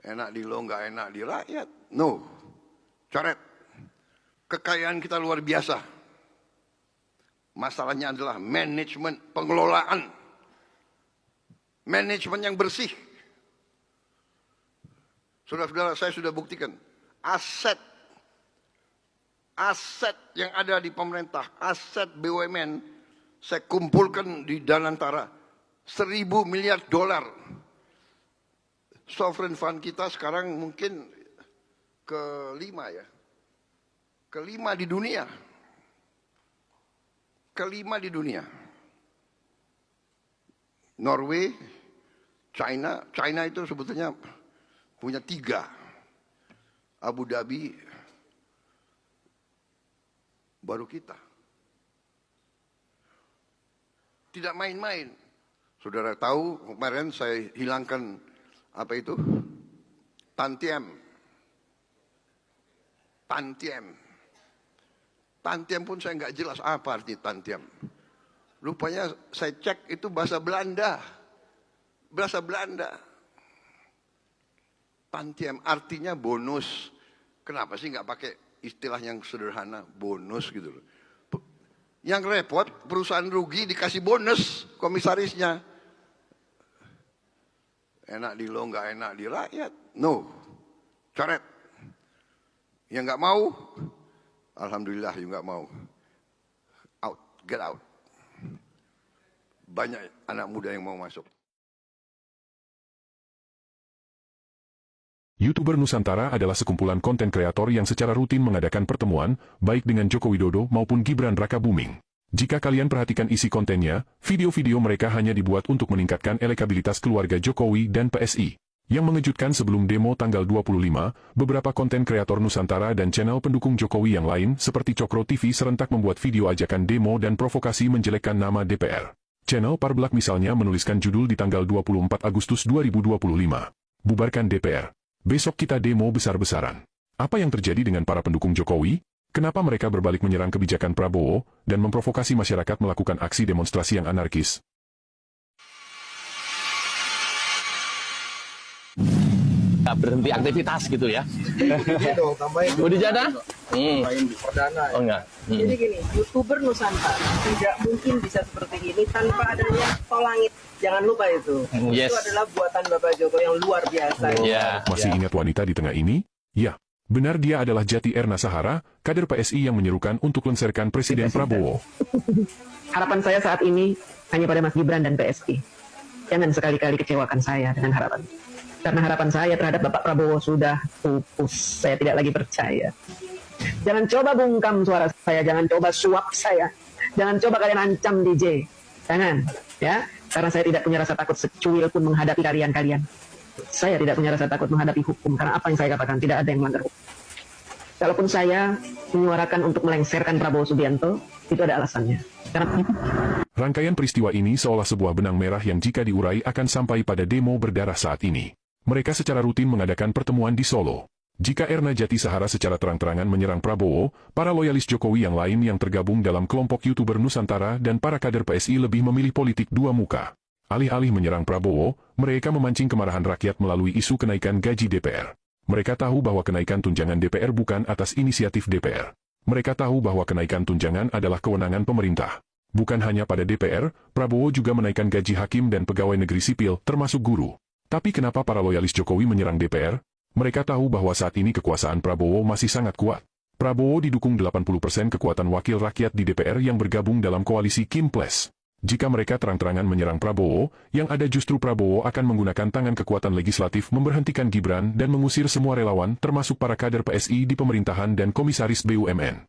Enak di lo, nggak enak di rakyat. No, coret. Kekayaan kita luar biasa. Masalahnya adalah manajemen, pengelolaan. Manajemen yang bersih. Saudara-saudara, saya sudah buktikan. Aset yang ada di pemerintah, aset BUMN, saya kumpulkan di Danantara. 1.000 miliar dolar. Sovereign fund kita sekarang mungkin kelima ya. Kelima di dunia. Kelima di dunia. Norway, China itu sebetulnya punya 3. Abu Dhabi, baru kita. Tidak main-main. Saudara tahu kemarin saya hilangkan apa itu? Tantiem. Tantiem pun saya nggak jelas apa arti tantiem. Rupanya saya cek itu bahasa Belanda. Bahasa Belanda. Tantiem artinya bonus. Kenapa sih nggak pakai istilah yang sederhana, bonus gitu loh. Yang repot perusahaan rugi dikasih bonus komisarisnya. Enak di lo, nggak enak di rakyat. No, coret. Yang nggak mau, alhamdulillah yang nggak mau. Out, get out. Banyak anak muda yang mau masuk. YouTuber Nusantara adalah sekumpulan konten kreator yang secara rutin mengadakan pertemuan, baik dengan Joko Widodo maupun Gibran Rakabuming. Jika kalian perhatikan isi kontennya, video-video mereka hanya dibuat untuk meningkatkan elektabilitas keluarga Jokowi dan PSI. Yang mengejutkan sebelum demo tanggal 25, beberapa konten kreator Nusantara dan channel pendukung Jokowi yang lain seperti Cokro TV serentak membuat video ajakan demo dan provokasi menjelekkan nama DPR. Channel Parblak misalnya menuliskan judul di tanggal 24 Agustus 2025. Bubarkan DPR. Besok kita demo besar-besaran. Apa yang terjadi dengan para pendukung Jokowi? Kenapa mereka berbalik menyerang kebijakan Prabowo dan memprovokasi masyarakat melakukan aksi demonstrasi yang anarkis? Nggak berhenti aktivitas gitu ya. Udah jada? Perdana. Oh enggak. Jadi gini, YouTuber Nusantara tidak mungkin bisa seperti ini tanpa adanya tol langit. Jangan lupa itu. Yes. Itu adalah buatan Bapak Joko yang luar biasa. Ya. Masih ingat wanita di tengah ini? Ya. Benar, dia adalah Jati Erna Sahara, kader PSI yang menyerukan untuk lengserkan Presiden Prabowo. Harapan saya saat ini hanya pada Mas Gibran dan PSI. Jangan sekali-kali kecewakan saya dengan harapan. Karena harapan saya terhadap Bapak Prabowo sudah pupus. Saya tidak lagi percaya. Jangan coba bungkam suara saya, jangan coba suap saya. Jangan coba kalian ancam DJ. Jangan, ya. Karena saya tidak punya rasa takut secuil pun menghadapi kalian-kalian. Saya tidak punya rasa takut menghadapi hukum, karena apa yang saya katakan tidak ada yang melanggar hukum. Kalaupun saya menyuarakan untuk melengsarkan Prabowo Subianto, itu ada alasannya. Karena Rangkaian peristiwa ini seolah sebuah benang merah yang jika diurai akan sampai pada demo berdarah saat ini. Mereka secara rutin mengadakan pertemuan di Solo. Jika Erna Jati Sahara secara terang-terangan menyerang Prabowo, para loyalis Jokowi yang lain yang tergabung dalam kelompok YouTuber Nusantara dan para kader PSI lebih memilih politik dua muka. Alih-alih menyerang Prabowo, mereka memancing kemarahan rakyat melalui isu kenaikan gaji DPR. Mereka tahu bahwa kenaikan tunjangan DPR bukan atas inisiatif DPR. Mereka tahu bahwa kenaikan tunjangan adalah kewenangan pemerintah. Bukan hanya pada DPR, Prabowo juga menaikkan gaji hakim dan pegawai negeri sipil, termasuk guru. Tapi kenapa para loyalis Jokowi menyerang DPR? Mereka tahu bahwa saat ini kekuasaan Prabowo masih sangat kuat. Prabowo didukung 80% kekuatan wakil rakyat di DPR yang bergabung dalam koalisi Kim Plus. Jika mereka terang-terangan menyerang Prabowo, yang ada justru Prabowo akan menggunakan tangan kekuatan legislatif memberhentikan Gibran dan mengusir semua relawan termasuk para kader PSI di pemerintahan dan komisaris BUMN.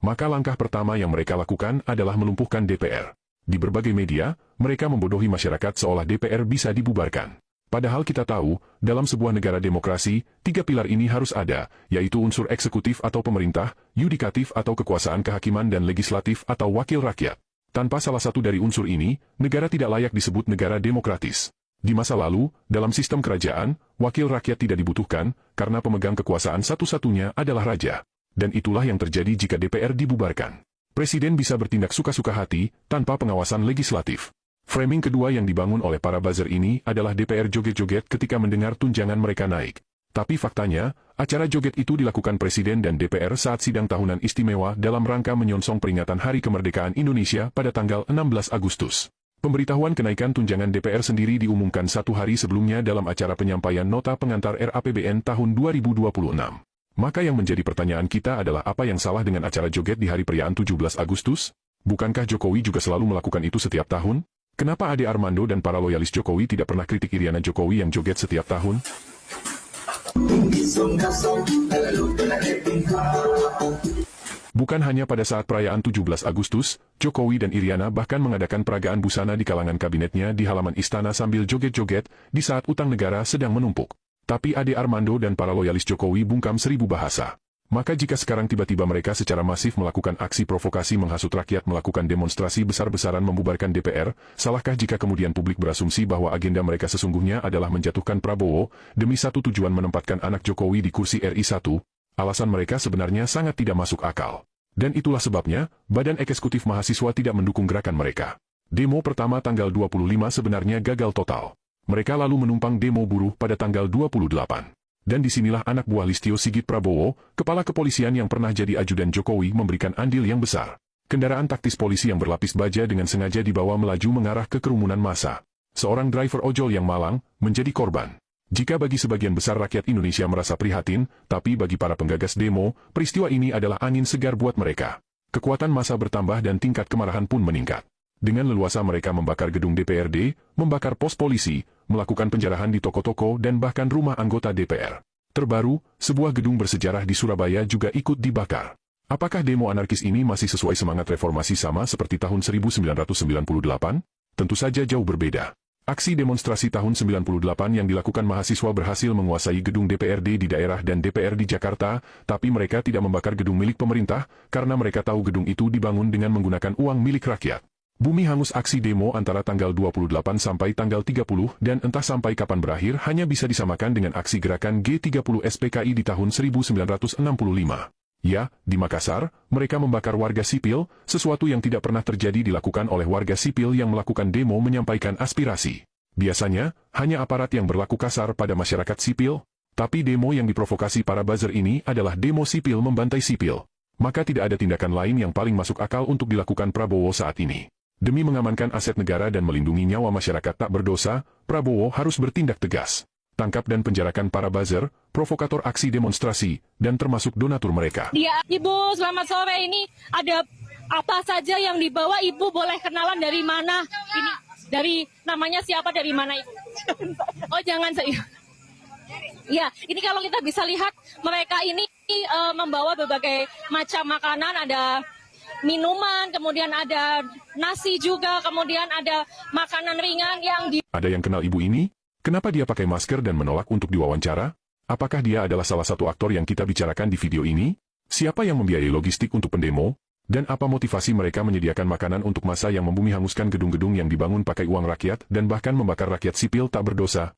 Maka langkah pertama yang mereka lakukan adalah melumpuhkan DPR. Di berbagai media, mereka membodohi masyarakat seolah DPR bisa dibubarkan. Padahal kita tahu, dalam sebuah negara demokrasi, 3 pilar ini harus ada, yaitu unsur eksekutif atau pemerintah, yudikatif atau kekuasaan kehakiman dan legislatif atau wakil rakyat. Tanpa salah satu dari unsur ini, negara tidak layak disebut negara demokratis. Di masa lalu, dalam sistem kerajaan, wakil rakyat tidak dibutuhkan, karena pemegang kekuasaan satu-satunya adalah raja. Dan itulah yang terjadi jika DPR dibubarkan. Presiden bisa bertindak suka-suka hati, tanpa pengawasan legislatif. Framing kedua yang dibangun oleh para buzzer ini adalah DPR joget-joget ketika mendengar tunjangan mereka naik. Tapi faktanya, acara joget itu dilakukan Presiden dan DPR saat sidang tahunan istimewa dalam rangka menyongsong peringatan Hari Kemerdekaan Indonesia pada tanggal 16 Agustus. Pemberitahuan kenaikan tunjangan DPR sendiri diumumkan 1 hari sebelumnya dalam acara penyampaian nota pengantar RAPBN tahun 2026. Maka yang menjadi pertanyaan kita adalah apa yang salah dengan acara joget di hari perayaan 17 Agustus? Bukankah Jokowi juga selalu melakukan itu setiap tahun? Kenapa Ade Armando dan para loyalis Jokowi tidak pernah kritik Iriana Jokowi yang joget setiap tahun? Bukan hanya pada saat perayaan 17 Agustus, Jokowi dan Iriana bahkan mengadakan peragaan busana di kalangan kabinetnya di halaman istana sambil joget-joget di saat utang negara sedang menumpuk. Tapi Ade Armando dan para loyalis Jokowi bungkam 1000 bahasa. Maka jika sekarang tiba-tiba mereka secara masif melakukan aksi provokasi menghasut rakyat melakukan demonstrasi besar-besaran membubarkan DPR, salahkah jika kemudian publik berasumsi bahwa agenda mereka sesungguhnya adalah menjatuhkan Prabowo, demi satu tujuan menempatkan anak Jokowi di kursi RI 1? Alasan mereka sebenarnya sangat tidak masuk akal. Dan itulah sebabnya, Badan Eksekutif Mahasiswa tidak mendukung gerakan mereka. Demo pertama tanggal 25 sebenarnya gagal total. Mereka lalu menumpang demo buruh pada tanggal 28. Dan disinilah anak buah Listio Sigit Prabowo, kepala kepolisian yang pernah jadi ajudan Jokowi memberikan andil yang besar. Kendaraan taktis polisi yang berlapis baja dengan sengaja dibawa melaju mengarah ke kerumunan massa. Seorang driver ojol yang malang, menjadi korban. Jika bagi sebagian besar rakyat Indonesia merasa prihatin, tapi bagi para penggagas demo, peristiwa ini adalah angin segar buat mereka. Kekuatan massa bertambah dan tingkat kemarahan pun meningkat. Dengan leluasa mereka membakar gedung DPRD, membakar pos polisi, melakukan penjarahan di toko-toko dan bahkan rumah anggota DPR. Terbaru, sebuah gedung bersejarah di Surabaya juga ikut dibakar. Apakah demo anarkis ini masih sesuai semangat reformasi sama seperti tahun 1998? Tentu saja jauh berbeda. Aksi demonstrasi tahun 98 yang dilakukan mahasiswa berhasil menguasai gedung DPRD di daerah dan DPR di Jakarta, tapi mereka tidak membakar gedung milik pemerintah karena mereka tahu gedung itu dibangun dengan menggunakan uang milik rakyat. Bumi hangus aksi demo antara tanggal 28 sampai tanggal 30 dan entah sampai kapan berakhir hanya bisa disamakan dengan aksi gerakan G30 SPKI di tahun 1965. Ya, di Makassar, mereka membakar warga sipil, sesuatu yang tidak pernah terjadi dilakukan oleh warga sipil yang melakukan demo menyampaikan aspirasi. Biasanya, hanya aparat yang berlaku kasar pada masyarakat sipil, tapi demo yang diprovokasi para buzzer ini adalah demo sipil membantai sipil. Maka tidak ada tindakan lain yang paling masuk akal untuk dilakukan Prabowo saat ini. Demi mengamankan aset negara dan melindungi nyawa masyarakat tak berdosa, Prabowo harus bertindak tegas. Tangkap dan penjarakan para buzzer, provokator aksi demonstrasi, dan termasuk donatur mereka. Ibu, selamat sore. Ini ada apa saja yang dibawa? Ibu boleh kenalan dari mana? Ini dari namanya siapa, dari mana Ibu? Oh, jangan saya. Ya, ini kalau kita bisa lihat, mereka ini membawa berbagai macam makanan, ada minuman, kemudian ada nasi juga, kemudian ada makanan ringan yang Ada yang kenal ibu ini? Kenapa dia pakai masker dan menolak untuk diwawancara? Apakah dia adalah salah satu aktor yang kita bicarakan di video ini? Siapa yang membiayai logistik untuk pendemo? Dan apa motivasi mereka menyediakan makanan untuk massa yang membumi hanguskan gedung-gedung yang dibangun pakai uang rakyat dan bahkan membakar rakyat sipil tak berdosa?